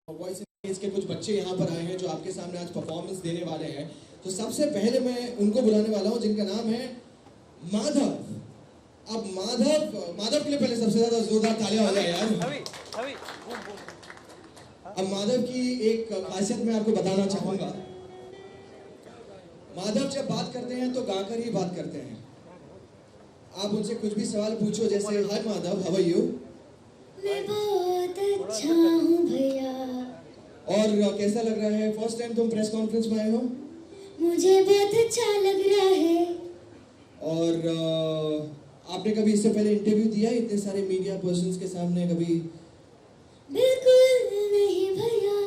Voice के कुछ बच्चे यहाँ पर आए हैं जो आपके सामने आज परफॉर्मेंस देने वाले हैं। तो सबसे पहले मैं उनको बुलाने वाला हूँ जिनका नाम है माधव। अब माधव के लिए पहले सबसे ज्यादा जोरदार तालियां हो जाए यार। अब माधव की एक खासियत मैं आपको बताना चाहूंगा। माधव जब बात करते हैं तो गाकर ही बात करते हैं। आप उनसे कुछ भी सवाल पूछो, जैसे हाय माधव, हाउ आर यू? मैं बहुत अच्छा हूँ भैया। और कैसा लग रहा है? फर्स्ट टाइम तुम प्रेस कॉन्फ्रेंस में आए हो? मुझे बहुत अच्छा लग रहा है। और आपने कभी इससे पहले इंटरव्यू दिया इतने सारे मीडिया पर्सन्स के सामने कभी? बिल्कुल नहीं भैया,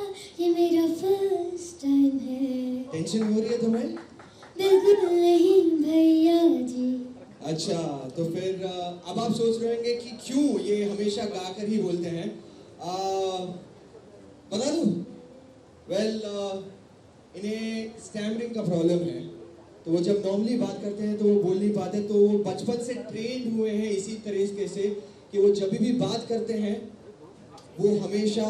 ये मेरा फर्स्ट टाइम है। टेंशन हो रही है तुम्हें? बिल्कुल नहीं भैया जी। अच्छा, तो फिर अब आप सोच रहे होंगे कि क्यों ये हमेशा गाकर ही बोलते हैं। बता दूं? वेल, इन्हें स्टैमरिंग का प्रॉब्लम है, तो वो जब नॉर्मली बात करते हैं तो वो बोल नहीं पाते। तो वो बचपन से ट्रेंड हुए हैं इसी तरीके से कि वो जब भी बात करते हैं वो हमेशा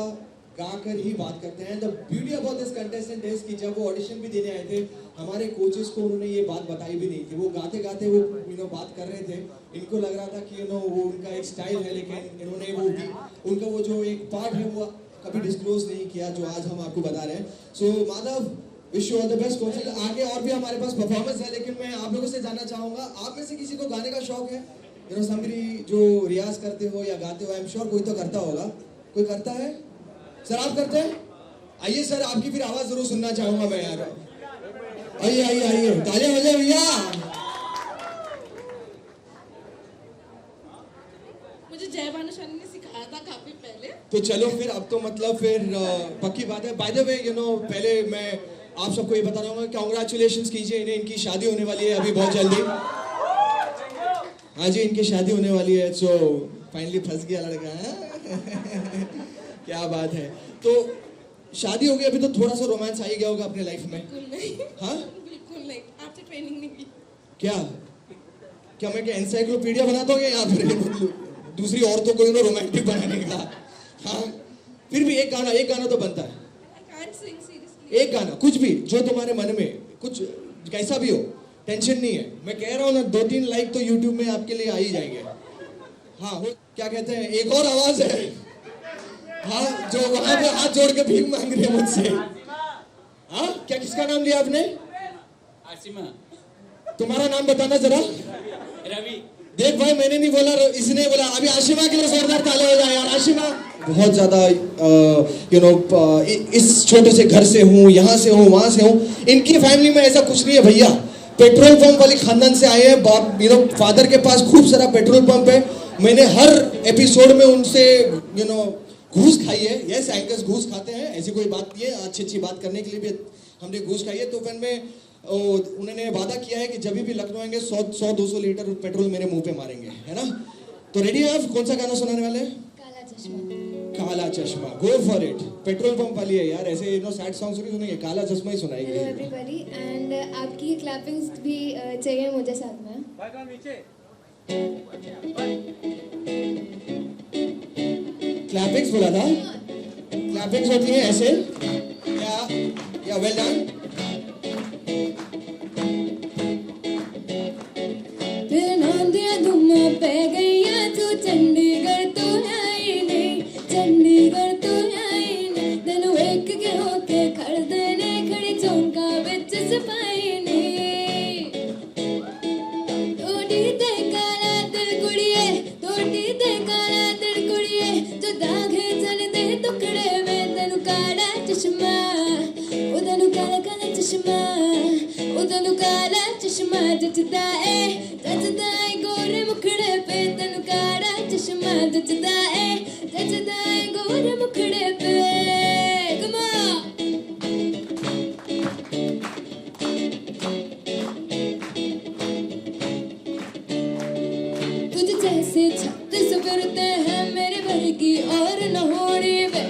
गाकर ही बात करते हैं। The beauty about this contestant is कि जब वो ऑडिशन भी देने आए थे हमारे कोचेस को उन्होंने ये बात बताई भी नहीं थी। वो गाते गाते वो बात कर रहे थे। इनको लग रहा था कि वो उनका एक स्टाइल है, लेकिन इन्होंने वो भी उनका वो जो एक पार्ट है वो कभी डिस्क्लोज नहीं किया जो आज हम आपको बता रहे हैं। So Madhav, wish you all the best coaching. आगे और भी हमारे पास परफॉर्मेंस है, लेकिन मैं आप लोगों से जानना चाहूंगा, आप में से किसी को गाने का शौक है? समबडी जो रियाज करते हो या गाते हो, आई एम श्योर कोई तो करता होगा। कोई करता है? सर आप करते हैं? आइए सर, आपकी फिर आवाज जरूर सुनना चाहूंगा मैं यार। आइए आइए आइए, तालियां बजाइए भैया। मुझे जय भानुशाली ने सिखाया था काफी पहले। तो चलो फिर, अब तो मतलब फिर पक्की बात है। बाय द वे पहले मैं आप सबको ये बता रहा हूँ, कांग्रेचुलेशंस कीजिए इन्हें, इनकी शादी होने वाली है अभी बहुत जल्दी। हाँ जी, इनकी शादी होने वाली है। सो फाइनली फंस गया लड़का है। क्या बात है। तो शादी हो गई, अभी तो थोड़ा सा रोमांस आ ही गया होगा अपने लाइफ में? बिल्कुल नहीं। हाँ, बिल्कुल नहीं, आपसे ट्रेनिंग नहीं की। क्या मैं एनसाइक्लोपीडिया बना दोगे यहाँ पर दूसरी औरतों को रोमांटिक बनाने का? हाँ, फिर भी एक गाना तो बनता है। I can't sing seriously. एक गाना, कुछ भी जो तुम्हारे मन में, कुछ कैसा भी हो, टेंशन नहीं है। मैं कह रहा हूँ ना, 2-3 लाइक तो यूट्यूब में आपके लिए आ ही जाएंगे। हाँ, वो क्या कहते हैं, एक और आवाज है, हाँ, जो वहां पे हाथ जोड़ के भीख मांग रहे हैं मुझसे। हाँ, क्या किसका नाम लिया आपने? आशिमा। तुम्हारा नाम बताना जरा। रवि। देख भाई, मैंने नहीं बोला, इसने बोला। अभी आशिमा के लिए जोरदार ताली हो जाए यार। आशिमा बहुत ज्यादा इस छोटे से घर से हूँ, यहाँ से हूँ, वहां से हूँ। इनकी फैमिली में ऐसा कुछ नहीं है भैया। पेट्रोल पंप वाली खानदान से आए हैं। बाप फादर के पास खूब सारा पेट्रोल पंप है। मैंने हर एपिसोड में उनसे घूस खाई है। यस, एंकर्स घूस खाते हैं, ऐसी कोई बात नहीं है। अच्छी बात करने के लिए भी हमने घूस खाई है। तो फिर में उन्होंने वादा किया है कि जब भी लखनऊ आएंगे 100-200 लीटर पेट्रोल मेरे मुंह पे मारेंगे, है ना? तो रेडी है आप? कौन सा गाना सुनाने वाले हैं? काला चश्मा। काला चश्मा, go for it. Petrol pump वाली है यार, ऐसे सैड सॉन्ग्स नहीं सुनेंगे, काला चश्मा ही सुनाएंगे। हेलो एवरीबॉडी, एंड आपकी क्लैपिंग्स भी चाहिए मुझे साथ में। क्लैपिंग्स बोला था? क्लैपिंग्स होती है ऐसे या वेल डन। फिर नाम दिया धूम पे गईया तू, चंडीगढ़ तो है ही नहीं, चंडीगढ़ तो है ही नहीं। तेनू एक के होके खड़ देने, खड़ी चौंका विच सफाई नहीं। तोड़ी ते काला दिल कुड़िए, तोड़ी ते काला दिल कुड़िए, जो दागे चल दे टुकड़े में। तेनू काला चश्मा, ओ तेनू काला काला चश्मा, ओ तेनू काला चश्मा जचदा है गोरे मुखड़े पे। तेनू काला चश्मा जचदा है गोरे मुखड़े पे। Come on. तुझ जैसे 36 फिरते हैं मेरे वर्गी और न होड़ी वे,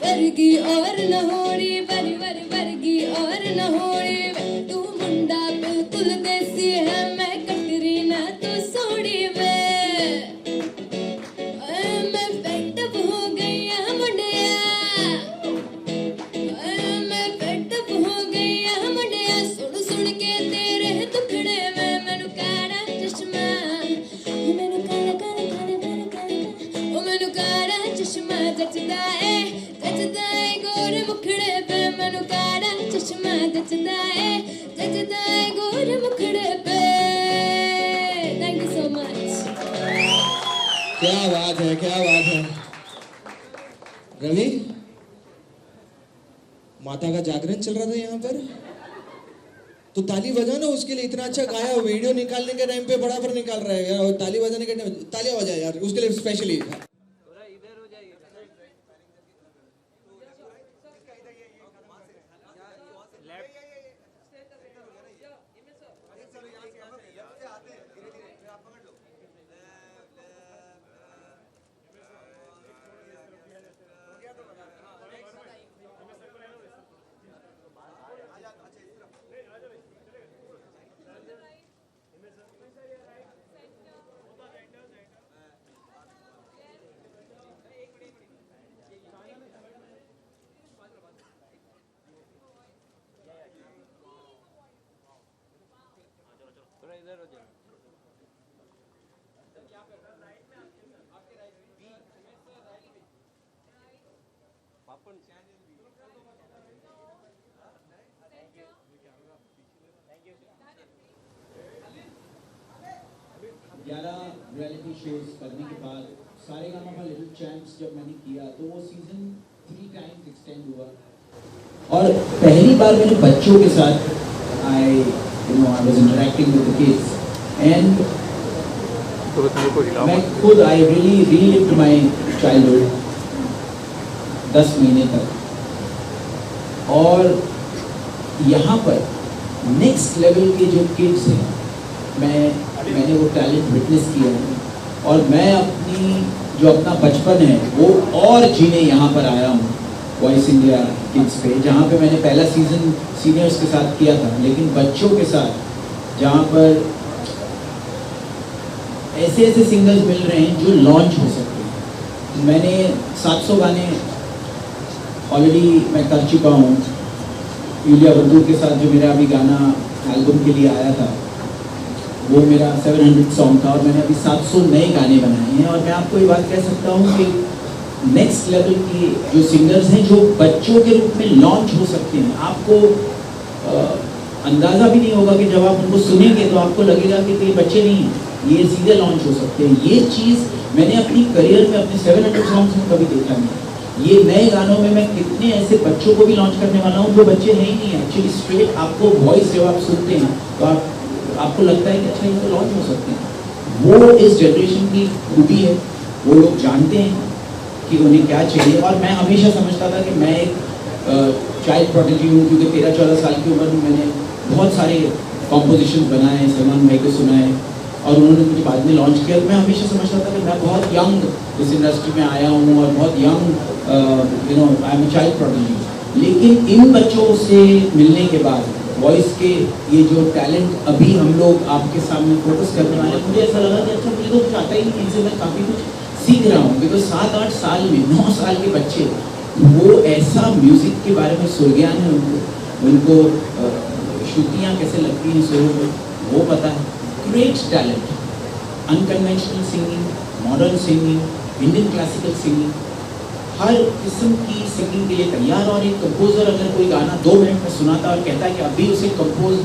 वर्गी और न होड़ी, वर्गी और न होड़ी वे। तू मुंडा बिल्कुल देसी है, मैं कटरीना तो सोड़ी वे। मैं फेड अप हो गई मुंडिया, चश्मा जचदा है गोरे मुखड़े पे मैनू काला चश्मा जचदा है गोरे मुखड़े पे। Thank you so much. क्या बात है, क्या बात है। रवि, माता का जागरण चल रहा था यहाँ पर, तो ताली बजाना उसके लिए। इतना अच्छा गाया, वीडियो निकालने के टाइम पे बराबर निकाल रहा है यार, और ताली बजाने के टाइम तालियां हो जाए यार उसके लिए स्पेशली। रियलिटी शोज करने के बाद सारेगामा लिटिल चैंप्स जब मैंने किया तो वो सीजन 3 टाइम्स एक्सटेंड हुआ, और पहली बार मैंने बच्चों के साथ I was interacting with the kids and मैं खुद I really relieved my childhood 10 महीने तक। और यहाँ पर नेक्स्ट लेवल के जो किड्स हैं मैंने वो टैलेंट विटनेस किया है, और मैं अपनी जो अपना बचपन है वो और जीने यहाँ पर आया हूँ वॉइस इंडिया किड्स पे, जहाँ पे मैंने पहला सीज़न सीनियर्स के साथ किया था, लेकिन बच्चों के साथ जहाँ पर ऐसे ऐसे सिंगर्स मिल रहे हैं जो लॉन्च हो सकते हैं। मैंने 700 गाने ऑलरेडी मैं कर चुका हूँ यूलिया बंदूक के साथ, जो मेरा अभी गाना एल्बम के लिए आया था वो मेरा 700 सॉन्ग था, और मैंने अभी 700 नए गाने बनाए हैं। और मैं आपको ये बात कह सकता हूँ कि नेक्स्ट लेवल की जो सिंगर्स हैं जो बच्चों के रूप में लॉन्च हो सकते हैं, आपको अंदाज़ा भी नहीं होगा कि जब आप उनको सुनेंगे तो आपको लगेगा कि ये बच्चे नहीं हैं, ये सीधे लॉन्च हो सकते हैं। ये चीज़ मैंने अपनी करियर में अपने 700 सॉन्ग्स में कभी देखा नहीं। ये नए गानों में मैं कितने ऐसे बच्चों को भी लॉन्च करने वाला हूँ जो बच्चे हैं ही नहीं है। एक्चुअली स्ट्रेट आपको वॉइस जब आप सुनते हैं तो आपको लगता है कि अच्छा ये तो लॉन्च हो सकते हैं। वो इस जनरेशन की खूबी है, वो लोग जानते हैं कि उन्हें क्या चाहिए। और मैं हमेशा समझता था कि मैं एक चाइल्ड प्रोडिजी हूँ, क्योंकि 13-14 साल की उम्र में मैंने बहुत सारे कॉम्पोजिशन बनाए, सलमान भाई को सुनाए, और उन्होंने मुझे बाद में लॉन्च किया। मैं हमेशा समझता था कि मैं बहुत यंग इस इंडस्ट्री में आया हूँ और बहुत young I am child prodigy. लेकिन इन बच्चों से मिलने के बाद वॉइस के ये जो टैलेंट अभी हम लोग आपके सामने फोकस करने वाले हैं, मुझे ऐसा लगा कि अच्छा मुझे तो कुछ आता ही नहीं, इनसे मैं काफ़ी कुछ सीख रहा हूँ। बिकॉज 7-8 साल में 9 साल के बच्चे वो ऐसा म्यूज़िक के बारे में सुरज्ञान है, उनको श्रुतियाँ कैसे लगती हैं सुरों में वो पता है। Great talent, unconventional singing, modern singing, Indian classical singing, हर किस्म की सिंगिंग के लिए तैयार। और एक कंपोजर अगर कोई गाना 2 मिनट में सुनाता और कहता है कि अभी उसे कंपोज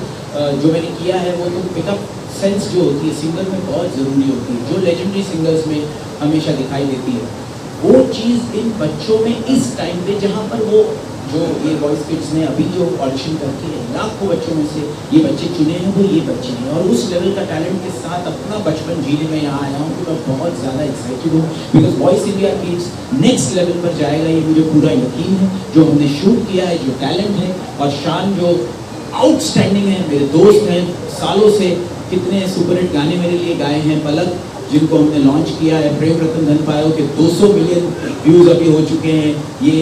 जो मैंने किया है वो तो पिकअप सेंस जो होती है सिंगर में बहुत ज़रूरी होती है, जो लेजेंडरी सिंगर्स में हमेशा दिखाई देती है। वो चीज़ इन बच्चों में इस टाइम पे जहाँ पर वो जो ये वॉइस किड्स ने अभी जो ऑडिशन करके लाखों बच्चों में से ये बच्चे चुने हैं वो ये बच्चे हैं। और उस लेवल का टैलेंट के साथ अपना बचपन जीने में यहाँ आया हूँ तो मैं बहुत ज़्यादा एक्साइटेड हूँ, because voice India kids next level पर जाएगा, ये मुझे पूरा यकीन है। जो हमने शूट किया है, जो टैलेंट है, और शान जो आउटस्टैंडिंग है, मेरे दोस्त हैं, सालों से कितने सुपरहिट गाने मेरे लिए गाए हैं। पलक जिनको हमने लॉन्च किया है, प्रेम रतन धन पायो के 200 मिलियन व्यूज़ अभी हो चुके हैं। ये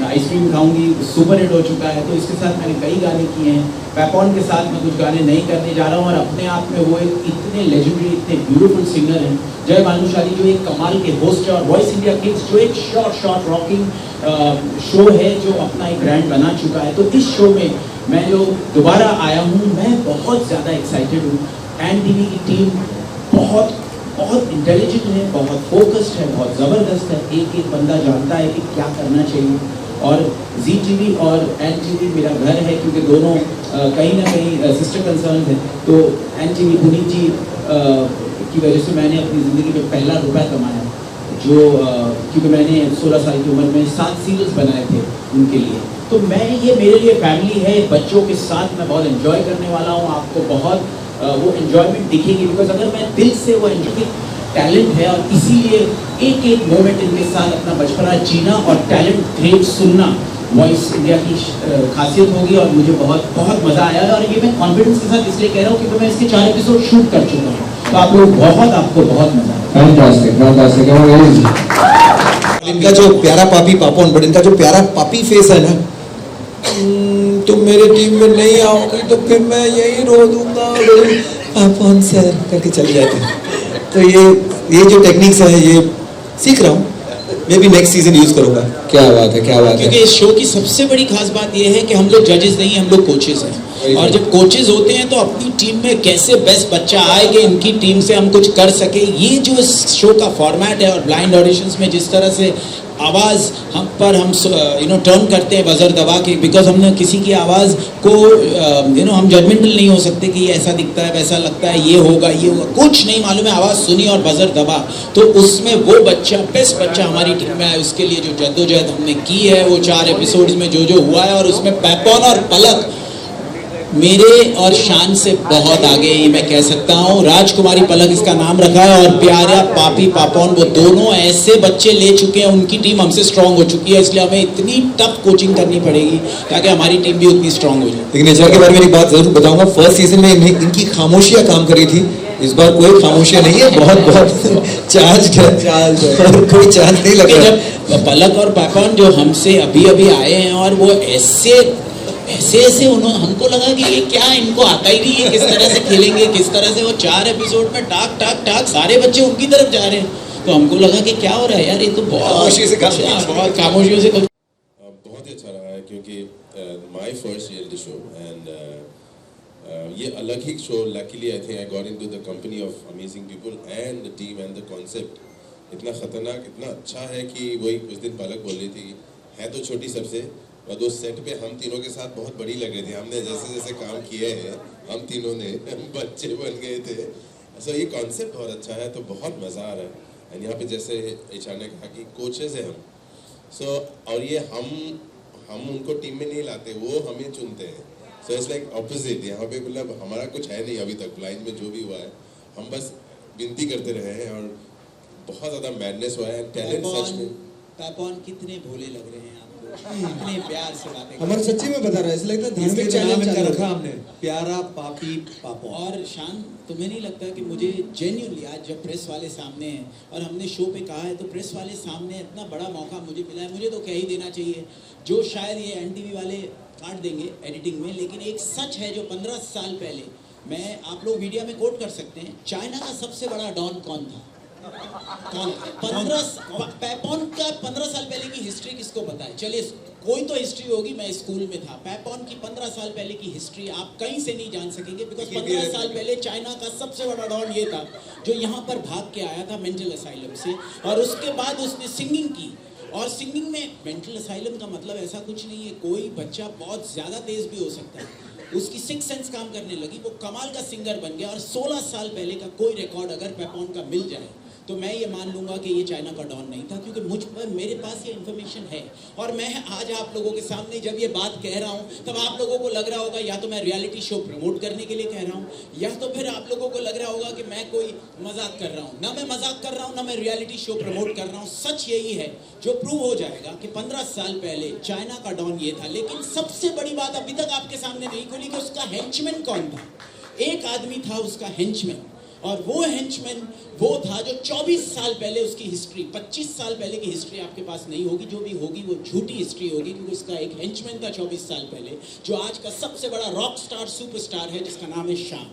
आइसक्रीम खाऊंगी सुपर हिट हो चुका है, तो इसके साथ मैंने कई गाने किए हैं। पैपॉन के साथ मैं कुछ गाने नहीं करने जा रहा हूँ, और अपने आप में वो एक इतने लेजेंडरी, इतने ब्यूटीफुल सिंगर हैं। जय भानुशाली जो एक कमाल के होस्ट है, और वॉइस इंडिया किड्स जो एक शॉर्ट रॉकिंग शो है जो अपना एक ब्रांड बना चुका है। तो इस शो में मैं जो दोबारा आया हूँ, मैं बहुत ज़्यादा एक्साइटेड हूँ। एंड टीवी की टीम बहुत बहुत इंटेलिजेंट है, बहुत फोकस्ड है, बहुत ज़बरदस्त है। एक एक बंदा जानता है कि क्या करना चाहिए। और ZTV और NTV मेरा घर है, क्योंकि दोनों कहीं ना कहीं सिस्टर कंसर्न है। तो NTV पुनीत जी की वजह से मैंने अपनी ज़िंदगी में पहला रुपया कमाया, जो क्योंकि मैंने 16 साल की उम्र में 7 सीरियल्स बनाए थे उनके लिए। तो ये मेरे लिए फैमिली है। बच्चों के साथ मैं बहुत एंजॉय करने वाला हूँ। आपको बहुत वो एंजॉयमेंट दिखेगी, बिकॉज अगर मैं दिल से वो एंजॉय टैलेंट है, और इसीलिए एक एक मोमेंट इनके साथ अपना बचपना जीना और टैलेंट क्रिएट सुनना वॉइस इंडिया की खासियत होगी। और मुझे बहुत बहुत मज़ा आया है, और ये मैं कॉन्फिडेंस के साथ इसलिए कह रहा हूँ क्योंकि मैं इसके 4 एपिसोड शूट कर चुका हूँ। तो आपको बहुत मज़ा आया। Fantastic fantastic. इनका जो प्यारा पापी पापोन, बट इनका जो प्यारा पापी फेस है ना, तुम मेरे टीम में नहीं आओगे तो फिर मैं यही रो दूंगा पापोन सर करके चले जाते हैं। तो ये जो टेक्निक्स है ये सीख रहा हूँ, मैं भी नेक्स्ट सीजन यूज करूंगा। क्या बात है, क्या बात है। क्योंकि इस शो की सबसे बड़ी खास बात ये है कि हम लोग जजेस नहीं, हम लोग कोचेस हैं। और जब कोचेस होते हैं तो अपनी टीम में कैसे बेस्ट बच्चा आए कि इनकी टीम से हम कुछ कर सके। ये जो इस शो का फॉर्मेट है, और ब्लाइंड ऑडिशंस में जिस तरह से आवाज़ हम टर्न करते हैं बजर दबा के, बिकॉज हमने किसी की आवाज़ को हम जजमेंटल नहीं हो सकते कि ये ऐसा दिखता है, वैसा लगता है, ये होगा, कुछ नहीं मालूम है। आवाज़ सुनी और बजर दबा, तो उसमें वो बच्चा, बेस्ट बच्चा हमारी टीम में आया। उसके लिए जो जद्दोजहद हमने की है, वो 4 एपिसोड्स में जो हुआ है, और उसमें पैपॉन और पलक मेरे और शान से बहुत आगे, ये मैं कह सकता हूँ। राजकुमारी पलक इसका नाम रखा है, और प्यारा पापी पापोन, वो दोनों ऐसे बच्चे ले चुके हैं। उनकी टीम हमसे स्ट्रांग हो चुकी है, इसलिए हमें इतनी टफ कोचिंग करनी पड़ेगी ताकि हमारी टीम भी उतनी स्ट्रांग हो जाए। लेकिन एचआर के बारे में एक बात जरूर बताऊंगा, फर्स्ट सीजन में इनकी खामोशियां काम करी थी, इस बार कोई खामोशियां नहीं है, बहुत चार्ज और कोई चार्ज नहीं लग रहा। जब पलक और पापोन जो हमसे अभी आए हैं, और वो ऐसे उन्होंने, हमको लगा कि ये क्या, इनको आता ही नहीं है, किस तरह से खेलेंगे, किस तरह से। वो 4 एपिसोड में टाक सारे बच्चे उनकी तरफ जा रहे हैं। तो हमको लगा कि क्या हो रहा है यार, ये तो बहुत खामोशियों से बहुत ही अच्छा रहा है, क्योंकि my first reality show and ये अलग ही शो। Luckily I think I got into the company of amazing people and the team and the concept इतना खतरनाक, इतना अच्छा है कि वही उस दिन पलक बोल रही थी, है तो छोटी सबसे, और उस सेट पे हम तीनों के साथ बहुत बड़ी लग रही थी। हमने जैसे जैसे काम किए हैं, हम तीनों ने बच्चे बन गए थे। सो ये कॉन्सेप्ट बहुत अच्छा है, तो बहुत मज़ा आ रहा है। एंड यहाँ पे जैसे एचआर ने कहा कि कोचेस हैं हम, सो और ये हम उनको टीम में नहीं लाते, वो हमें चुनते हैं। So it's like opposite. यहाँ पे मतलब हमारा कुछ है नहीं अभी तक, ब्लाइंड में जो भी हुआ है हम बस विनती करते रहे हैं, और बहुत ज़्यादा मैडनेस हुआ है। टैलेंट सच में पैपॉन कितने भोले लग रहे हैं आपको, इतने प्यार से बातें। हमारे सच्ची में बता रहा है, ऐसा लगता है धार्मिक चैनल का रखा हमने, प्यारा पापी पापोन। और शान, तुम्हें नहीं लगता कि मुझे जेन्युइनली आज जब प्रेस वाले सामने हैं, और हमने शो पे कहा है, तो प्रेस वाले सामने इतना बड़ा मौका मुझे मिला है, मुझे तो कह ही देना चाहिए, जो शायद ये NTV वाले काट देंगे एडिटिंग में, लेकिन एक सच है जो 15 साल पहले, मैं आप लोग मीडिया में कोट कर सकते हैं, चाइना का सबसे बड़ा डॉन कौन था? पैपॉन का 15 साल पहले की हिस्ट्री किसको पता है? चलिए, कोई तो हिस्ट्री होगी, मैं स्कूल में था। पैपॉन की 15 साल पहले की हिस्ट्री आप कहीं से नहीं जान सकेंगे, बिकॉज 15 साल पहले चाइना का सबसे बड़ा डॉन ये था जो यहाँ पर भाग के आया था मेंटल असाइलम से, और उसके बाद उसने सिंगिंग की। और सिंगिंग में मेंटल असाइलम का मतलब ऐसा कुछ नहीं है, कोई बच्चा बहुत ज़्यादा तेज भी हो सकता है, उसकी 6 सेंस काम करने लगी, वो कमाल का सिंगर बन गया। और 16 साल पहले का कोई रिकॉर्ड अगर पैपॉन का मिल जाए तो मैं ये मान लूँगा कि ये चाइना का डॉन नहीं था, क्योंकि मुझ पर, मेरे पास ये इन्फॉर्मेशन है। और मैं आज आप लोगों के सामने जब ये बात कह रहा हूँ, तब आप लोगों को लग रहा होगा या तो मैं रियलिटी शो प्रमोट करने के लिए कह रहा हूँ, या तो फिर आप लोगों को लग रहा होगा कि मैं कोई मजाक कर रहा हूँ। ना मैं मजाक कर रहा हूँ, ना मैं रियलिटी शो प्रमोट कर रहा हूँ। सच यही है जो प्रूव हो जाएगा कि 15 साल पहले चाइना का डॉन ये था। लेकिन सबसे बड़ी बात अभी तक आपके सामने नहीं खुली कि उसका हेंचमैन कौन था। एक आदमी था उसका हेंचमैन, और वो हेंचमैन वो था जो 24 साल पहले उसकी हिस्ट्री, 25 साल पहले की हिस्ट्री आपके पास नहीं होगी, जो भी होगी वो झूठी हिस्ट्री होगी, क्योंकि उसका एक हेंचमैन था 24 साल पहले, जो आज का सबसे बड़ा रॉक स्टार सुपरस्टार है, जिसका नाम है शान।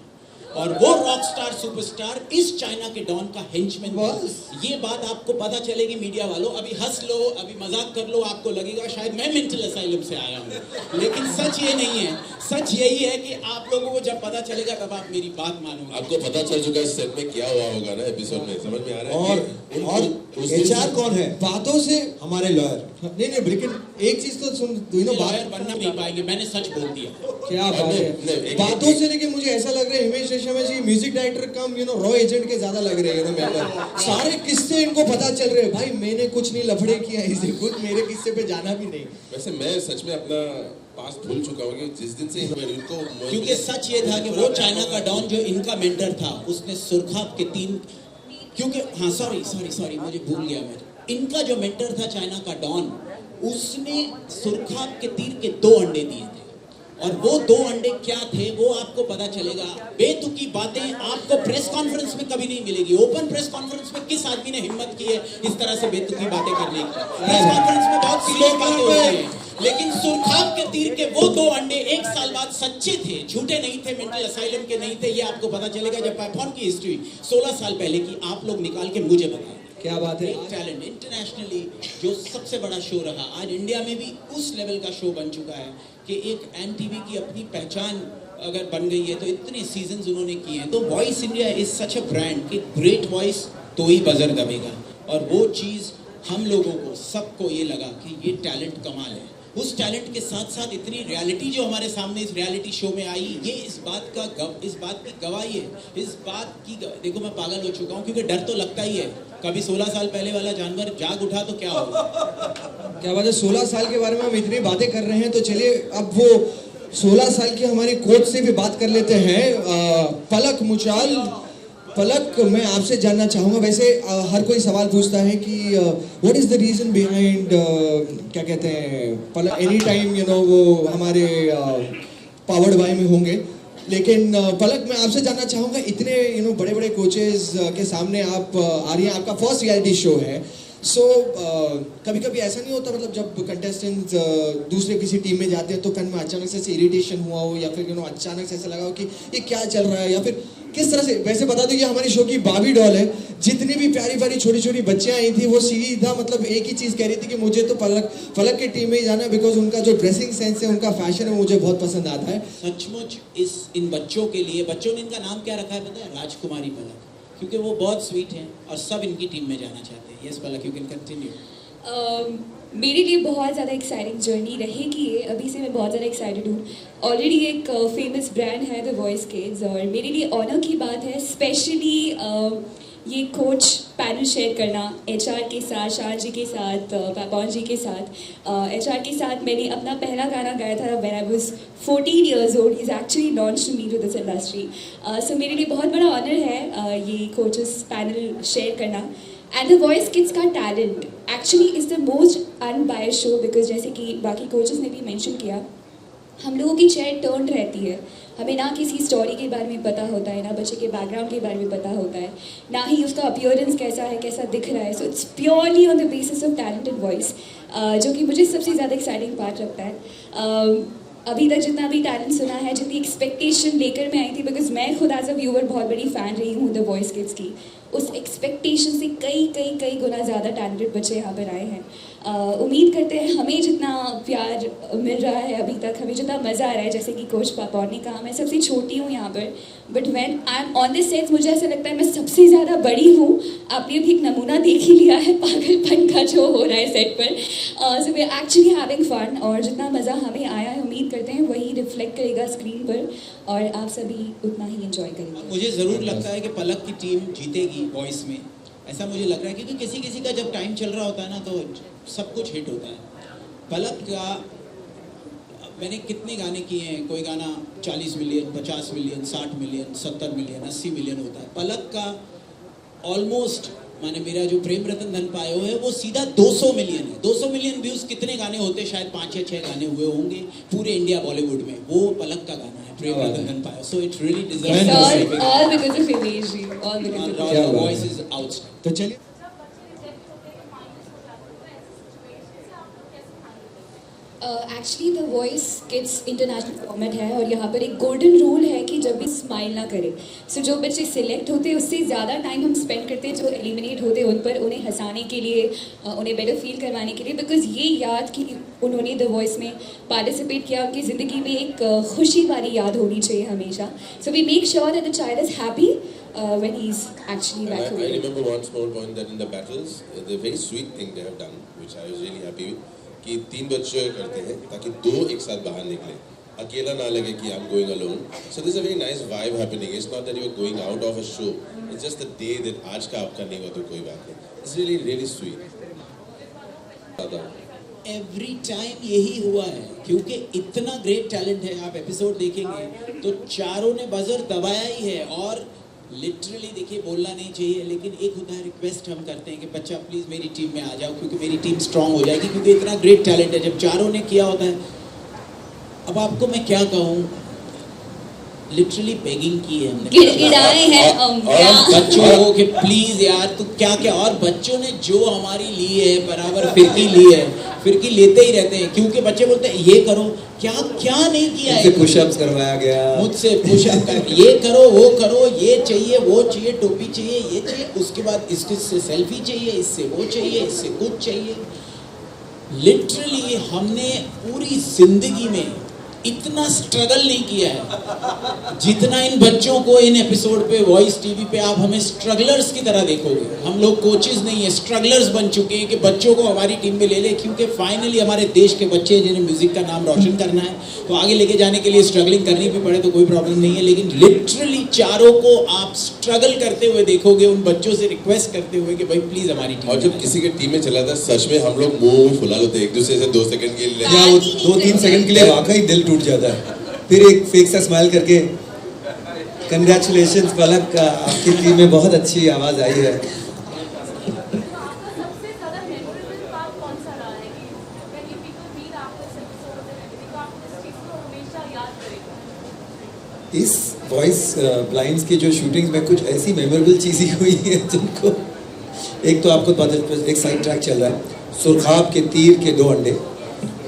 और वो रॉक स्टार सुपरस्टार इस चाइना के डॉन का हेंचमैन था। बस। ये बात आपको पता चलेगी मीडिया वालों, अभी हंस लो, अभी मजाक कर लो, आपको लगेगा शायद मैं मेंटल असाइलम से आया हूँ, लेकिन सच ये नहीं है। सच यही है कि आप लोगों को जब पता चलेगा तब आप मेरी बात मानोगे। आपको पता चल चुका है सेट में क्या हुआ होगा ना एपिसोड में, समझ में आ रहा है? और उस दिन एचआर से- कौन है? बातों से हमारे लॉयर। नहीं लेकिन एक चीज तो सुन, दोनों लॉयर बात बनना नहीं पाएंगे, मैंने सच बोल दिया। क्या बात नहीं, है एक- बातों से, लेकिन मुझे ऐसा लग रहा है हिमेश रेशमिया जी म्यूजिक डायरेक्टर कम रॉ एजेंट के ज्यादा लग रहे हैं मेरे को। सारे किस्से इनको पता चल रहे हैं। भाई मैंने कुछ नहीं लफड़े किया इसे, खुद मेरे किस्से पे जाना भी नहीं। वैसे मैं सच में अपना पास भूल चुका हूँ कि जिस दिन से इनको क्योंकि सच ये था कि वो चाइना का डॉन जो इनका मेंटर था, उसने सुरखाब के 3, क्योंकि हाँ सॉरी मुझे भूल गया मैं। इनका जो मेंटर था चाइना का डॉन, उसने सुरखाब के तीर के 2 अंडे दिए थे, और वो 2 अंडे क्या थे वो आपको पता चलेगा। बेतुकी बातें आपको प्रेस कॉन्फ्रेंस में कभी नहीं मिलेगी। ओपन प्रेस कॉन्फ्रेंस में किस आदमी ने हिम्मत की है इस तरह से बेतुकी बातें करने की? प्रेस कॉन्फ्रेंस में बहुत सीरियस बातें होती हैं, लेकिन सुरखाब के तीर के वो 2 अंडे 1 साल बाद सच्चे थे, झूठे नहीं थे, मेंटल असाइलम के नहीं थे। ये आपको पता चलेगा जब पैपॉन की हिस्ट्री 16 साल पहले की आप लोग निकाल के मुझे बताएं। क्या बात है। टैलेंट इंटरनेशनली जो सबसे बड़ा शो रहा, आज इंडिया में भी उस लेवल का शो बन चुका है कि एक एनटीवी की अपनी पहचान अगर बन गई है, तो इतने सीजन्स उन्होंने किए हैं। तो voice India is such a brand कि ग्रेट वॉइस तो ही बजर दबेगा, और वो चीज़ हम लोगों को सबको ये लगा कि ये टैलेंट कमाल है। उस टैलेंट के साथ साथ इतनी रियलिटी जो हमारे सामने इस रियलिटी शो में आई, ये इस बात की गवाही है। देखो मैं पागल हो चुका हूँ, क्योंकि डर तो लगता ही है। कभी 16 साल पहले वाला जानवर जाग उठा तो क्या होगा? क्या बात है। 16 साल के बारे में हम इतनी बातें कर रहे हैं, तो चलिए अब वो 16 साल के हमारे कोच से भी बात कर लेते हैं। पलक मुचाल। पलक, मैं आपसे जानना चाहूँगा, वैसे हर कोई सवाल पूछता है कि what is the reason behind, क्या कहते हैं, पलक एनी टाइम वो हमारे पावर्ड बाय में होंगे, लेकिन पलक मैं आपसे जानना चाहूँगा, इतने बड़े बड़े कोचेस के सामने आप आ रही हैं, आपका फर्स्ट रियलिटी शो है। कभी कभी ऐसा नहीं होता, मतलब जब कंटेस्टेंट्स दूसरे किसी टीम में जाते हैं तो फन में अचानक से इरिटेशन हुआ हो, या फिर अचानक से ऐसा लगा हो कि ये क्या चल रहा है, या फिर किस तरह से? वैसे बता दो, ये हमारी शो की बाबी डॉल है। जितनी भी प्यारी प्यारी छोटी छोटी बच्चियां आई थी, वो सीधा मतलब एक ही चीज़ कह रही थी कि मुझे तो पलक की टीम में ही जाना है, बिकॉज उनका जो ड्रेसिंग सेंस है, उनका फैशन है, मुझे बहुत पसंद आता है। सचमुच इन बच्चों के लिए, बच्चों ने इनका नाम क्या रखा है पता है? राजकुमारी पलक, क्योंकि वो बहुत स्वीट हैं और सब इनकी टीम में जाना चाहते हैं। Yes Palak, you can continue. मेरे लिए बहुत ज़्यादा एक्साइटिंग जर्नी रहेगी ये। अभी से मैं बहुत ज़्यादा एक्साइटेड हूँ। ऑलरेडी एक फेमस ब्रांड है द वॉइस किड्स, और मेरे लिए ऑनर की बात है स्पेशली ये कोच पैनल शेयर करना एचआर के साथ, शाह जी के साथ, पैपॉन जी के साथ। एचआर के साथ मैंने अपना पहला गाना गाया था when I was 14 years old. He's actually launched me to this industry. So मेरे लिए बहुत बड़ा ऑनर है ये कोचेस पैनल शेयर करना। एंड द वॉइस किड्स का talent actually is the most unbiased show, because जैसे कि बाकी कोचेस ने भी मेंशन किया, हम लोगों की चेयर टर्न रहती है। हमें ना किसी स्टोरी के बारे में पता होता है, ना बच्चे के बैकग्राउंड के बारे में पता होता है, ना ही उसका अपीयरेंस कैसा है, कैसा दिख रहा है। So it's purely on the basis of talent and voice, जो कि मुझे सबसे ज़्यादा एक्साइटिंग पार्ट लगता है। अभी तक जितना भी टैलेंट सुना है, जितनी एक्सपेक्टेशन लेकर मैं आई थी, बिकॉज मैं खुद एज अ व्यूअर बहुत बड़ी फ़ैन रही हूँ द वॉइस किड्स की, उस एक्सपेक्टेशन से कई गुना ज़्यादा टैलेंटेड बच्चे यहाँ पर आए हैं। उम्मीद करते हैं हमें जितना प्यार मिल रहा है अभी तक, हमें जितना मज़ा आ रहा है, जैसे कि कोच पैपॉन ने कहा, मैं सबसे छोटी हूँ यहाँ पर, but when I am on this set मुझे ऐसा लगता है मैं सबसे ज़्यादा बड़ी हूँ। आपने भी एक नमूना देख ही लिया है पागलपन का जो हो रहा है सेट पर। So we are actually having fun, और जितना मज़ा हमें आया है उम्मीद करते हैं वही रिफ्लेक्ट करेगा स्क्रीन पर, और आप सभी उतना ही एंजॉय करेंगे। मुझे ज़रूर लगता है कि पलक की टीम जीतेगी वॉइस में, ऐसा मुझे लग रहा है, क्योंकि किसी का जब टाइम चल रहा होता है ना तो सब कुछ हिट होता है। पलक का मैंने कितने गाने किए हैं, कोई गाना 40 million, 50 million, 60 million, 70 million, 80 million होता है। पलक का ऑलमोस्ट, माने मेरा जो प्रेम रतन धन पायो है वो सीधा 200 मिलियन है। 200 मिलियन व्यूज़ कितने गाने होते, शायद 5 या 6 गाने हुए होंगे पूरे इंडिया बॉलीवुड में, वो पलक का गाना है, प्रेम रतन धन पायो। So it really deserves, all because of Himesh ji, all because of the voice is outstanding. तो चलिए actually the voice kids international format है और यहाँ पर एक गोल्डन रूल है कि जब भी स्माइल ना करें. सो जो बच्चे सिलेक्ट होते हैं उससे ज़्यादा टाइम हम स्पेंड करते हैं जो एलिमिनेट होते हैं उन पर, उन्हें हंसाने के लिए, उन्हें बेटर फील करवाने के लिए, बिकॉज ये याद कि उन्होंने द वॉइस में पार्टिसिपेट किया उनकी ज़िंदगी में एक खुशी वाली याद होनी चाहिए हमेशा. So we make sure that the child is happy when he's actually back home. I remember one small point that in the battles, the very sweet thing they have done, which I was really happy with, कि 3 बच्चे करते हैं ताकि 2 एक साथ बाहर निकले, अकेला ना लगे कि I'm going alone. So there's a very nice vibe happening. It's not that you are going out of a show. It's just the day that आज का आपका नहीं हुआ तो कोई बात नहीं. It's really really sweet. Every time यही हुआ है क्योंकि इतना ग्रेट टैलेंट है. आप एपिसोड देखेंगे तो चारों ने बजर दबाया ही है और लिटरली देखिए बोलना नहीं चाहिए लेकिन एक होता है रिक्वेस्ट हम करते हैं कि बच्चा प्लीज़ मेरी टीम में आ जाओ क्योंकि मेरी टीम स्ट्रांग हो जाएगी क्योंकि इतना ग्रेट टैलेंट है. जब चारों ने किया होता है, अब आपको मैं क्या कहूँ, लिटरली बेगिंग की है हमने गिड़गिड़ाए हैं और बच्चों को कि प्लीज यार तू क्या क्या, और बच्चों ने जो हमारी ली है बराबर फिरकी ली है, फिरकी लेते ही रहते हैं क्योंकि बच्चे बोलते हैं ये करो, क्या क्या नहीं किया है, पुशअप्स करवाया गया मुझसे पुशअप कर, ये करो वो करो, ये चाहिए वो चाहिए, टोपी चाहिए ये चाहिए, उसके बाद इससे सेल्फी चाहिए, इससे वो चाहिए, इससे कुछ चाहिए. लिटरली हमने पूरी जिंदगी में इतना स्ट्रगल नहीं किया है जितना इन बच्चों को इन एपिसोड पे वॉइस टीवी पे आप हमें स्ट्रगलर्स की तरह देखोगे. हम लोग कोचेस नहीं है, स्ट्रगलर्स बन चुके हैं कि बच्चों को हमारी टीम में ले ले क्योंकि फाइनली हमारे देश के बच्चे जिन्हें म्यूजिक का नाम रोशन करना है तो आगे लेके जाने के लिए स्ट्रगलिंग करनी भी पड़े तो कोई प्रॉब्लम नहीं है. लेकिन लिटरली चारों को आप स्ट्रगल करते हुए देखोगे, उन बच्चों से रिक्वेस्ट करते हुए कि भाई प्लीज हमारी टीम. और जब किसी के टीम में चला था सच में हम लोग मुंह फुला लेते एक दूसरे से 2 सेकंड के लिए, या वो 2-3 सेकंड के लिए वाकई दिल टूट जाता है. फिर एक फेक सा स्माइल करके कंग्रेचुलेशंस पलक, आपकी टीम में बहुत अच्छी आवाज आई है. इस वॉइस ब्लाइंड्स की जो शूटिंग में कुछ ऐसी मेमोरेबल चीज़ें हुई है जिनको, एक तो आपको पता, एक साइड ट्रैक चल रहा है सुरखाब के तीर के 2 अंडे,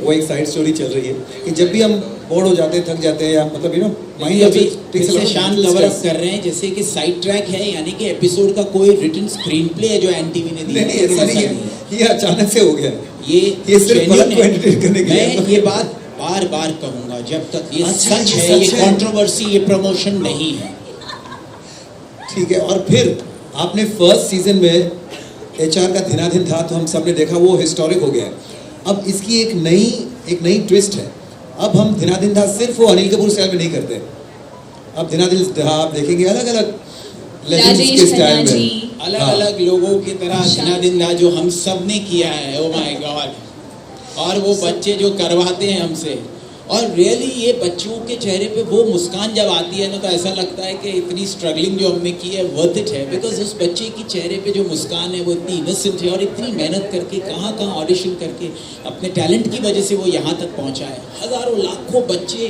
वो एक साइड स्टोरी चल रही है कि जब भी हम बोर्ड हो जाते हैं, थक जाते हैं या मतलब यू नो माइंड अभी शान कवर अप कर रहे हैं जैसे कि साइड ट्रैक है, यानी कि एपिसोड का कोई रिटन स्क्रीन प्ले है जो एनटीवी ने दिया. नहीं ऐसा नहीं है, ये अचानक से हो गया. ये सिर्फ पलक को एंटरटेन करने के लिए. मैं ये बात बार बार कहूंगा जब तक ये सच है, ये कंट्रोवर्सी, ये प्रमोशन नहीं है. ठीक है. और फिर आपने फर्स्ट सीजन में एचआर का धीनाधीन था तो हम सबने देखा वो हिस्टोरिक हो गया है. अब इसकी एक नई ट्विस्ट है. अब हम धीनाधीन था सिर्फ वो अनिल कपूर स्टाइल में नहीं करते. अब धीनाधीन था आप देखेंगे अलग अलग लेजेंड्स के स्टाइल में, अलग अलग लोगों की तरह धीनाधीन था जो हम सब ने किया है. Oh my God. और वो बच्चे जो करवाते हैं हमसे, और रियली ये बच्चों के चेहरे पे वो मुस्कान जब आती है ना तो ऐसा लगता है कि इतनी स्ट्रगलिंग जो हमने की है वर्थ इट है. बिकॉज उस बच्चे की चेहरे पे जो मुस्कान है वो इतनी इनोसेंट है और इतनी मेहनत करके कहाँ ऑडिशन करके अपने टैलेंट की वजह से वो यहाँ तक पहुँचा है. हज़ारों लाखों बच्चे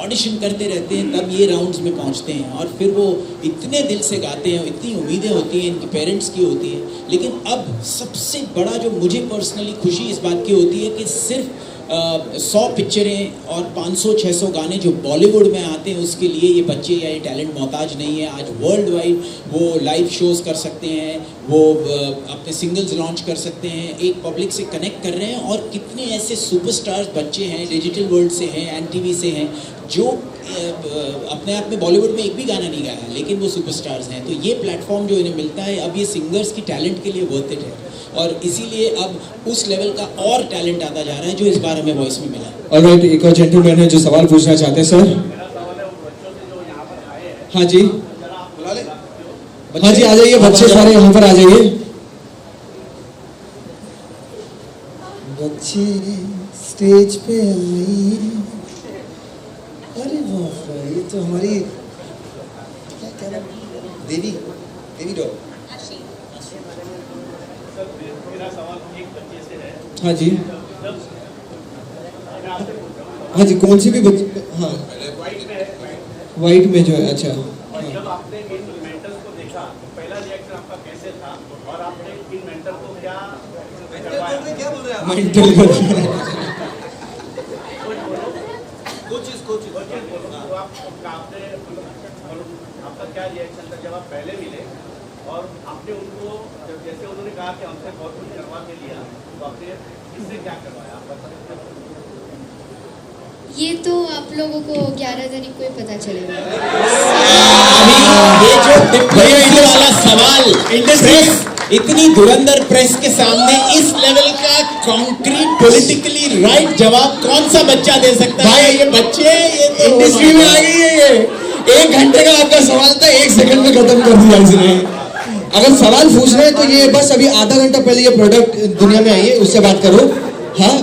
ऑडिशन करते रहते हैं तब ये राउंड्स में पहुँचते हैं और फिर वो इतने दिल से गाते हैं, इतनी उम्मीदें होती हैं इनके पेरेंट्स की होती है. लेकिन अब सबसे बड़ा जो मुझे पर्सनली खुशी इस बात की होती है कि सिर्फ 100 पिक्चरें और 500-600 गाने जो बॉलीवुड में आते हैं उसके लिए ये बच्चे या ये टैलेंट मोहताज नहीं है. आज वर्ल्ड वाइड वो लाइव शोज़ कर सकते हैं, वो अपने सिंगल्स लॉन्च कर सकते हैं, एक पब्लिक से कनेक्ट कर रहे हैं. और कितने ऐसे सुपरस्टार्स बच्चे हैं डिजिटल वर्ल्ड से हैं, एनटीवी से हैं, जो अपने आप में बॉलीवुड में एक भी गाना नहीं गाया लेकिन वो सुपरस्टार्स हैं. तो ये प्लेटफॉर्म जो इन्हें मिलता है अब ये सिंगर्स की टैलेंट के लिए वर्थ इट है और इसीलिए अब उस लेवल का और टैलेंट आता जा रहा है जो इस बार हमें वॉइस में मिला. ऑलराइट, एक और जेंटलमैन है जो सवाल पूछना चाहते हैं. सर हाँ जी, हाँ जी आ जाइए, बच्चे सारे यहाँ पर आ जाइए. बच्चे स्टेज पे आई, अरे बाप रे, ये तो हमारी क्या नाम, देवी डॉल. हाँ जी, हाँ जी, कौन सी भी बच्चे. हाँ वाइट में जो है. अच्छा, जब आपने इन मेंटर्स को देखा तो पहला रिएक्शन आपका कैसे था और आपने इन मेंटर को क्या मेंटल क्या रिएक्शन था जब आप पहले मिले और आपने उनको जब जैसे उन्होंने कहा कि हमसे बहुत कुछ करवा के लिया तो आपने इससे क्या करवाया आप बता सकते हो? ये तो आप लोगों को 11 तारीख को ही पता चलेगा। अभी ये जो डिप्लोमेसी वाला सवाल प्रेस, इतनी धुरंधर प्रेस के सामने इस लेवल का कॉन्क्रीट पॉलिटिकली राइट जवाब कौन सा बच्चा दे सकता है? ये बच्चे ये तो इंडस्ट्री में आ गई है ये। 1 घंटे का आपका सवाल था, 1 सेकंड में खत्म कर दिया इसने। अगर सवाल पूछ रहे हैं तो ये बस अभी आधा घंटा पहले ये प्रोडक्ट दुनिया में आई है, उससे बात करो। हाँ,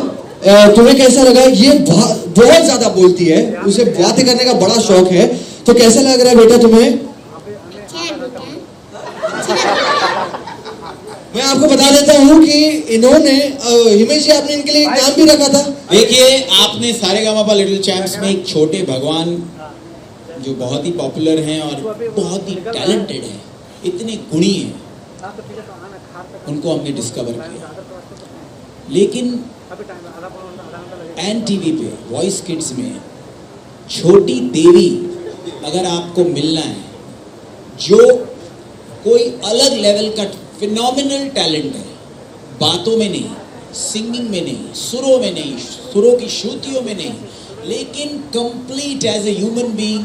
तुम्हें कैसा लगा? ये बहुत ज्यादा बोलती है, उसे बातें करने का बड़ा शौक है, तो कैसा लग रहा है बेटा तुम्हें? मैं आपको बता देता हूँ कि इन्होंने हिमेश जी, आपने इनके लिए एक नाम भी रखा था। देखिए, आपने सारेगामापा लिटिल चैंप्स में एक छोटे भगवान जो बहुत ही पॉपुलर हैं और बहुत ही टैलेंटेड हैं, इतने गुणी हैं, उनको हमने डिस्कवर किया। लेकिन एन टीवी पे वॉइस किड्स में छोटी देवी अगर आपको मिलना है, जो कोई अलग लेवल का फिनोमिनल टैलेंट है, बातों में नहीं, सिंगिंग में नहीं, सुरों में नहीं, सुरों की श्रुतियों में नहीं, लेकिन complete as a human being,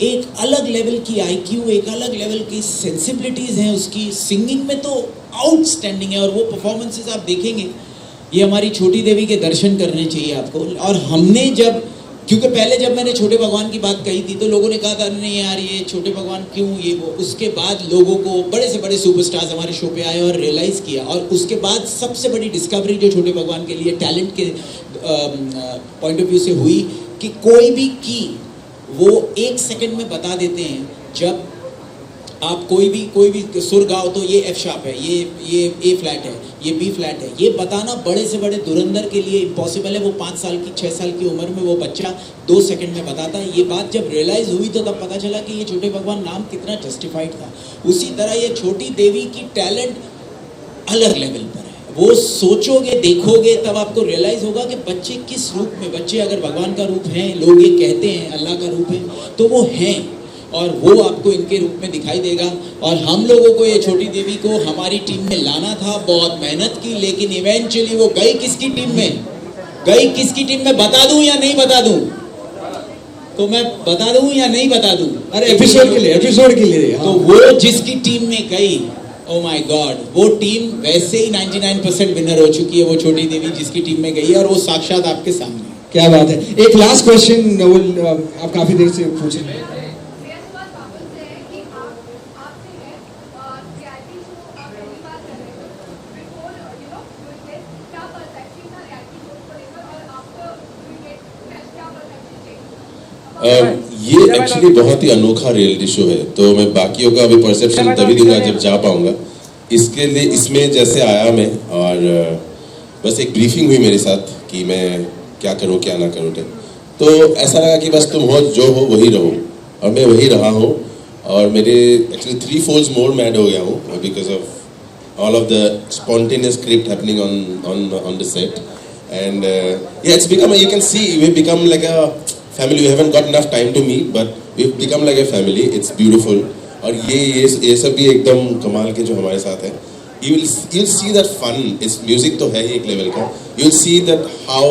एक अलग लेवल की आईक्यू, एक अलग लेवल की सेंसिबिलिटीज हैं उसकी। सिंगिंग में तो आउटस्टैंडिंग है और वो परफॉर्मेंसेस आप देखेंगे, ये हमारी छोटी देवी के दर्शन करने चाहिए आपको। और हमने जब, क्योंकि पहले जब मैंने छोटे भगवान की बात कही थी तो लोगों ने कहा था नहीं यार ये छोटे भगवान क्यों, ये वो। उसके बाद लोगों को बड़े से बड़े सुपरस्टार्स हमारे शो पे आए और रियलाइज़ किया, और उसके बाद सबसे बड़ी डिस्कवरी जो छोटे भगवान के लिए टैलेंट के पॉइंट ऑफ व्यू से हुई कि कोई भी की वो 1 सेकंड में बता देते हैं। जब आप कोई भी सुर गाओ तो ये एफ शार्प है, ये ए फ्लैट है, ये बी फ्लैट है, ये बताना बड़े से बड़े धुरंधर के लिए इम्पॉसिबल है। वो 5 साल की 6 साल की उम्र में वो बच्चा 2 सेकंड में बताता है। ये बात जब रियलाइज हुई तो तब पता चला कि ये छोटे भगवान नाम कितना जस्टिफाइड था। उसी तरह ये छोटी देवी की टैलेंट अलग लेवल पर है। वो सोचोगे, देखोगे, तब आपको रियलाइज होगा कि बच्चे किस रूप में, बच्चे अगर भगवान का रूप हैं, लोग ये कहते हैं अल्लाह का रूप है, तो वो हैं, और वो आपको इनके रूप में दिखाई देगा। और हम लोगों को ये छोटी देवी को हमारी टीम में लाना था, बहुत मेहनत की, लेकिन इवेंचुअली वो गई किसकी टीम में, बता दूं या नहीं बता दूं? तो मैं बता दूं या नहीं बता दूं? अरे एपिसोड के लिए तो वो जिसकी टीम में गई, ओ माय गॉड, वो टीम वैसे ही 99% विनर हो चुकी है। वो छोटी देवी जिसकी टीम में गई है, और वो साक्षात आपके सामने। क्या बात है। एक लास्ट क्वेश्चन आप काफी देर से पूछ रहे हैं। ये एक्चुअली बहुत ही अनोखा रियलिटी शो है, तो मैं बाकियों का अभी परसेप्शन तभी दूंगा जब जा पाऊंगा। इसके लिए इसमें जैसे आया मैं, और बस एक ब्रीफिंग हुई मेरे साथ कि मैं क्या करूं क्या ना करूं, तो ऐसा लगा कि बस तुम हो जो हो वही रहो, और मैं वही रहा हूं। और मेरे एक्चुअली 3 folds मोर मैड हो गया हूं because of all of the spontaneous script happening on the set, and it's become, you can see we become like a family. We haven't got enough time to meet, but we've become like a family. It's beautiful. और ये सब भी एकदम कमाल के जो हमारे साथ है। You'll see that fun. इस म्यूजिक तो है ही एक लेवल का। You'll see that how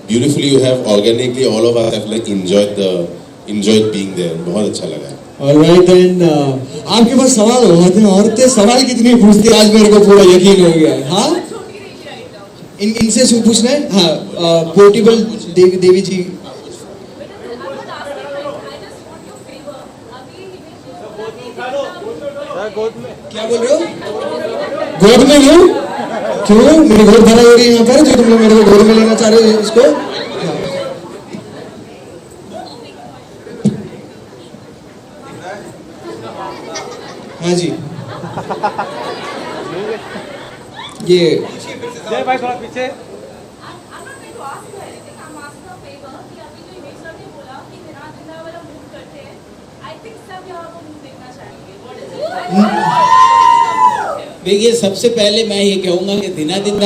beautifully you have organically all of us have like enjoyed being there. बहुत अच्छा लगा है। Alright then, आपके पास सवाल होते हैं, औरतें सवाल कितनी पूछती है आज मेरे को पूरा यकीन हो गया है। हाँ, इनसे पूछना है। हाँ, पोर्टेबल देवी जी, क्या बोल रहे हो? गोद में लूं? क्यों? मेरी गोद भरा हो रही है यहाँ पर, जो तुम लोग मेरे को गोद में लेना चाह रहे हो इसको? हाँ जी, ये जय भाई थोड़ा पीछे। देखिए, सबसे पहले मैं ये कहूंगा कि दिना दिन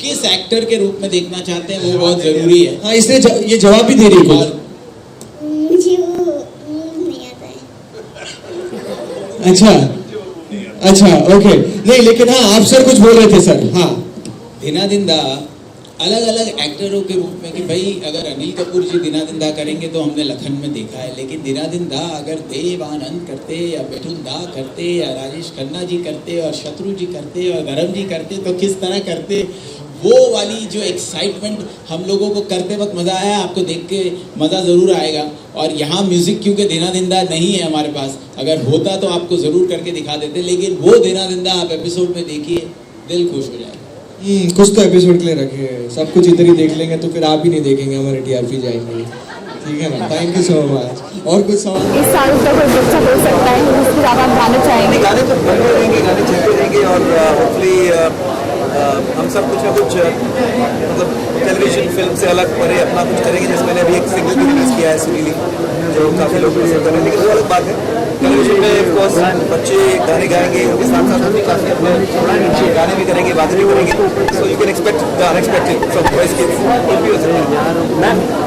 किस एक्टर के रूप में देखना चाहते हैं वो बहुत जरूरी है। हाँ, इसने ये जवाब भी दे रही है। मुझे वो नहीं आता है। अच्छा अच्छा ओके, नहीं लेकिन हाँ आप सर कुछ बोल रहे थे सर। हाँ दिना दिन दा अलग अलग एक्टरों के रूप में कि भाई अगर अनिल कपूर जी दिना दिन दा करेंगे तो हमने लखन में देखा है, लेकिन दिना दिन दा अगर देव आनंद करते या मिथुन दा करते या राजेश खन्ना जी करते और शत्रु जी करते और गरम जी करते तो किस तरह करते, वो वाली जो एक्साइटमेंट हम लोगों को करते वक्त मज़ा आया, आपको देख के मज़ा ज़रूर आएगा। और यहाँ म्यूज़िक क्योंकि दिना दिन दा नहीं है हमारे पास, अगर होता तो आपको ज़रूर करके दिखा देते, लेकिन वो दिना दिन दा आप एपिसोड में देखिए, दिल खुश हो जाएगा। कुछ तो एपिसोड के लिए रखे हैं, सब कुछ इधर ही देख लेंगे तो फिर आप ही नहीं देखेंगे, हमारे टीआरपी जाएंगे। ठीक है ना, थैंक यू सो मच। और कुछ सवाल? इस साल का कोई बच्चा बोल सकता है जिसके साथ आप गाना चाहेंगे? गाने तो बनते रहेंगे, गाने चलते रहेंगे और होपफुली हम सब कुछ ना कुछ मतलब टेलीविजन फिल्म से अलग परे अपना कुछ करेंगे। जैसे मैंने अभी एक सिंगल भी रिलीज किया है सुरीली, जो काफ़ी लोग पसंद कर रहे हैं, लेकिन वो अलग बात है। टेलीविजन में ऑफकोर्स बच्चे गाने गाएंगे, उनके साथ साथ हम भी काफ़ी अपने गाने भी करेंगे, बातें भी करेंगे। So you can expect the unexpected from voice kids, कुछ भी हो सकता है।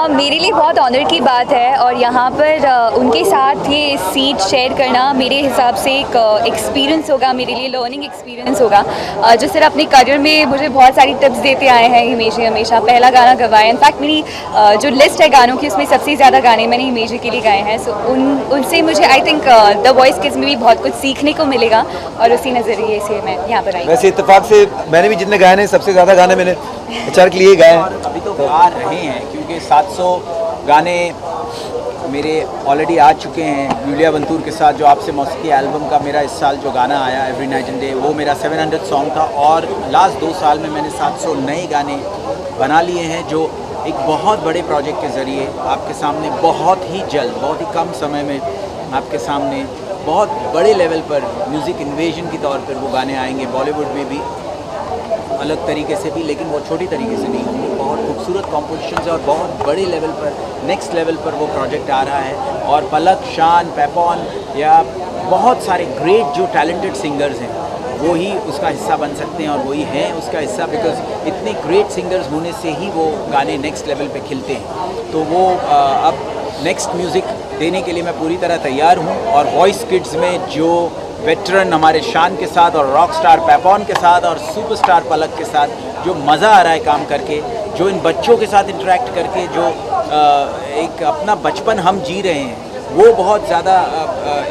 मेरे लिए बहुत ऑनर की बात है और यहाँ पर उनके साथ ये सीट शेयर करना मेरे हिसाब से एक एक्सपीरियंस होगा, मेरे लिए लर्निंग एक्सपीरियंस होगा। जो सर अपने करियर में मुझे बहुत सारी टिप्स देते आए हैं हिमेश जी हमेशा। पहला गाना गवाया, इनफैक्ट मेरी जो लिस्ट है गानों की उसमें सबसे ज़्यादा गाने मैंने हिमेश जी के लिए गाए हैं। सो उनसे मुझे I think the voice kids में भी बहुत कुछ सीखने को मिलेगा और उसी नज़रिए से मैं यहाँ पर आई। वैसे इत्तेफाक से मैंने भी जितने गाए हैं सबसे ज़्यादा गाने मैंने एचआर के लिए गाए हैं। अभी तो गा रहे हैं क्योंकि 700 गाने मेरे ऑलरेडी आ चुके हैं। यूलिया बंतूर के साथ जो आपसे मौसीकी एल्बम का मेरा इस साल जो गाना आया एवरी नाइट एंड डे, वो मेरा 700 सॉन्ग था और लास्ट 2 साल में मैंने 700 नए गाने बना लिए हैं, जो एक बहुत बड़े प्रोजेक्ट के ज़रिए आपके सामने बहुत ही जल्द, बहुत ही कम समय में आपके सामने बहुत बड़े लेवल पर म्यूज़िक इन्वेजन के तौर पर वो गाने आएंगे। बॉलीवुड में भी अलग तरीके से भी, लेकिन वो छोटी तरीके से नहीं, बहुत खूबसूरत कॉम्पोजिशंस है और बहुत बड़े लेवल पर, नेक्स्ट लेवल पर वो प्रोजेक्ट आ रहा है। और पलक, शान, पेपॉन या बहुत सारे ग्रेट जो टैलेंटेड सिंगर्स हैं वो ही उसका हिस्सा बन सकते हैं और वही हैं उसका हिस्सा, बिकॉज इतने ग्रेट सिंगर्स होने से ही वो गाने नेक्स्ट लेवल पे खिलते हैं। तो वो अब नेक्स्ट म्यूज़िक देने के लिए मैं पूरी तरह तैयार हूँ और वॉइस किड्स में जो वेटरन हमारे शान के साथ और रॉक स्टार पेपॉन के साथ और सुपरस्टार पलक के साथ जो मज़ा आ रहा है काम करके, जो इन बच्चों के साथ इंटरेक्ट करके जो एक अपना बचपन हम जी रहे हैं, वो बहुत ज़्यादा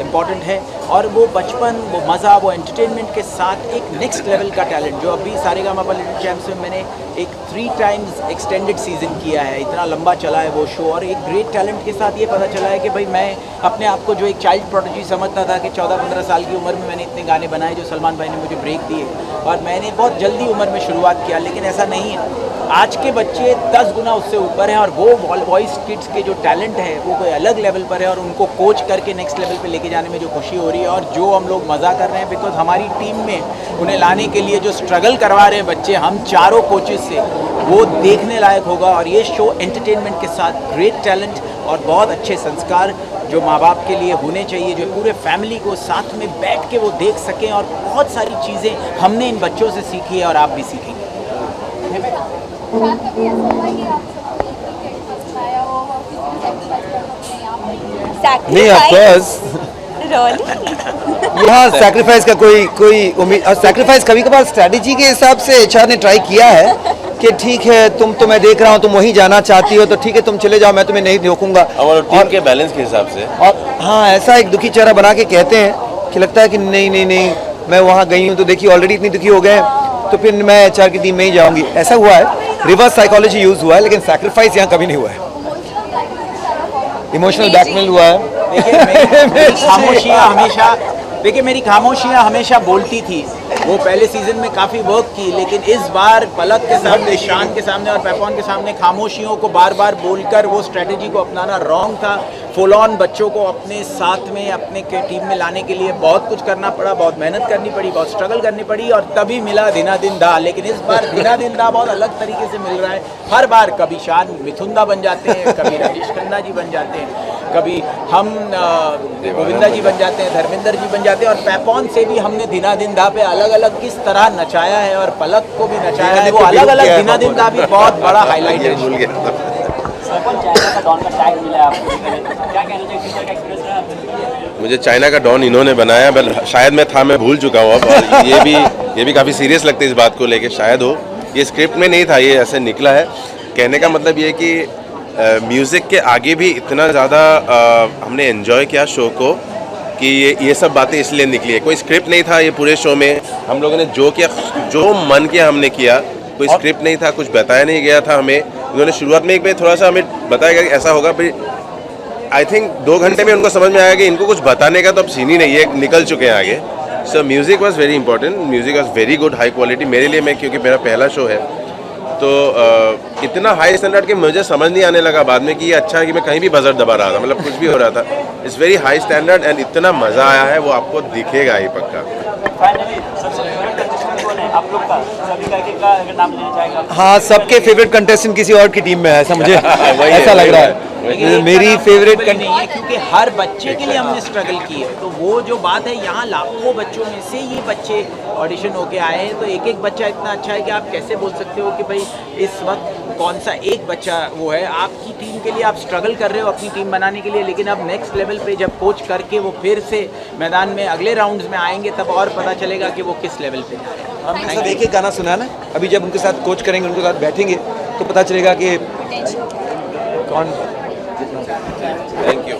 इम्पॉर्टेंट है। और वो बचपन, वो मज़ा, वो एंटरटेनमेंट के साथ एक नेक्स्ट लेवल का टैलेंट जो अभी सारेगामापा लिटिल चैम्प्स में मैंने एक 3 टाइम्स एक्सटेंडेड सीज़न किया है, इतना लंबा चला है वो शो। और एक ग्रेट टैलेंट के साथ ये पता चला है कि भाई मैं अपने आप को जो एक चाइल्ड प्रोडिजी समझता था कि 14-15 साल की उम्र में मैंने इतने गाने बनाए जो सलमान भाई ने मुझे ब्रेक दिए और मैंने बहुत जल्दी उम्र में शुरुआत किया, लेकिन ऐसा नहीं है। आज के बच्चे 10 गुना उससे ऊपर हैं और वो वॉइस किड्स के जो टैलेंट है वो कोई अलग लेवल पर है और उनको कोच करके नेक्स्ट लेवल पे लेके जाने में जो खुशी हो रही है और जो हम लोग मज़ा कर रहे हैं, बिकॉज हमारी टीम में उन्हें लाने के लिए जो स्ट्रगल करवा रहे हैं बच्चे हम चारों कोचेस से, वो देखने लायक होगा। और ये शो एंटरटेनमेंट के साथ ग्रेट टैलेंट और बहुत अच्छे संस्कार जो माँ बाप के लिए होने चाहिए, जो पूरे फैमिली को साथ में बैठ के वो देख सकें, और बहुत सारी चीज़ें हमने इन बच्चों से सीखी है और आप भी सीखेंगे। नहीं ऑफ कोर्स यहाँ सैक्रिफाइस का कोई उम्मीद, और सैक्रिफाइस कभी कभार स्ट्रेटजी के हिसाब से एचआर ने ट्राई किया है कि ठीक है तुम तो मैं देख रहा हूँ तुम वहीं जाना चाहती हो तो ठीक है तुम चले जाओ, मैं तुम्हें नहीं रोकूंगा, और टीम के बैलेंस के हिसाब से। और हाँ ऐसा एक दुखी चेहरा बना के कहते हैं कि लगता है कि नहीं मैं वहाँ गई हूँ तो देखिए ऑलरेडी इतनी दुखी हो गए तो फिर मैं एचआर की टीम में ही जाऊँगी। ऐसा हुआ है, रिवर्स साइकोलॉजी यूज हुआ है, लेकिन सैक्रिफाइस यहाँ कभी नहीं हुआ है। इमोशनल ब्लैकमेल हुआ है। देखिए मेरी खामोशियाँ हमेशा बोलती थी, वो पहले सीजन में काफ़ी वर्क की, लेकिन इस बार पलक के सामने, शान के सामने और पेपॉन के सामने खामोशियों को बार बार बोलकर वो स्ट्रेटजी को अपनाना रॉन्ग था। फुल ऑन बच्चों को अपने साथ में, अपने टीम में लाने के लिए बहुत कुछ करना पड़ा, बहुत मेहनत करनी पड़ी, बहुत स्ट्रगल करनी पड़ी और तभी मिला दिना दिन दा। लेकिन इस बार दिना दिन दा बहुत अलग तरीके से मिल रहा है। हर बार कभी शान मिथुन दा बन जाते हैं, कभी राजेश खन्ना जी बन जाते हैं, कभी हम गोविंदा जी बन जाते हैं, धर्मेंद्र जी बन जाते हैं, और पेपॉन से भी हमने दिना दिन दा पे अलग अलग किस तरह नचाया है और पलक को भी नचाया है। वो अलग अलग दिना दिन दा भी बहुत बड़ा हाईलाइट है। चाइना का डॉन का टैग मिला है आपको, क्या कहना चाहिए, फ्यूचर का एक्सपीरियंस रहा है? मुझे चाइना का डॉन इन्होंने बनाया, बट शायद मैं भूल चुका हूँ अब। और ये भी काफ़ी सीरियस लगता है इस बात को लेके, शायद हो ये स्क्रिप्ट में नहीं था, ये ऐसे निकला है। कहने का मतलब ये कि म्यूज़िक के आगे भी इतना ज़्यादा हमने एंजॉय किया शो को कि ये सब बातें इसलिए निकली है। कोई स्क्रिप्ट नहीं था ये पूरे शो में, हम लोगों ने जो किया, जो मन किया हमने किया, कोई स्क्रिप्ट नहीं था, कुछ बताया नहीं गया था हमें। उन्होंने शुरुआत में एक बार थोड़ा सा हमें बताया गया कि ऐसा होगा, फिर आई थिंक 2 घंटे में उनको समझ में आया कि इनको कुछ बताने का तो अब सीन ही नहीं है, निकल चुके हैं आगे। So music was very important, music was very good, high quality मेरे लिए, मैं क्योंकि मेरा पहला शो है तो इतना हाई स्टैंडर्ड कि मुझे समझ नहीं आने लगा बाद में कि ये अच्छा है कि मैं कहीं भी बजर दबा रहा था, मतलब कुछ भी हो रहा था। It's very high standard and इतना मज़ा आया है, वो आपको दिखेगा ही पक्का। हाँ, सबके फेवरेट कंटेस्टेंट किसी और की टीम में है, ऐसा मुझे ऐसा लग रहा है। मेरी फेवरेट नहीं है क्योंकि हर बच्चे के लिए हमने स्ट्रगल की है, तो वो जो बात है यहाँ लाखों बच्चों में से ये बच्चे ऑडिशन होके आए हैं, तो एक एक बच्चा इतना अच्छा है कि आप कैसे बोल सकते हो कि भाई इस वक्त कौन सा एक बच्चा वो है। आपकी टीम के लिए आप स्ट्रगल कर रहे हो अपनी टीम बनाने के लिए, लेकिन अब नेक्स्ट लेवल पे जब कोच करके वो फिर से मैदान में अगले राउंड्स में आएंगे तब और पता चलेगा कि वो किस लेवल पे है। हमने सब एक गाना सुना ना, अभी जब उनके साथ कोच करेंगे, उनके साथ बैठेंगे तो पता चलेगा कि कौन। Thank you.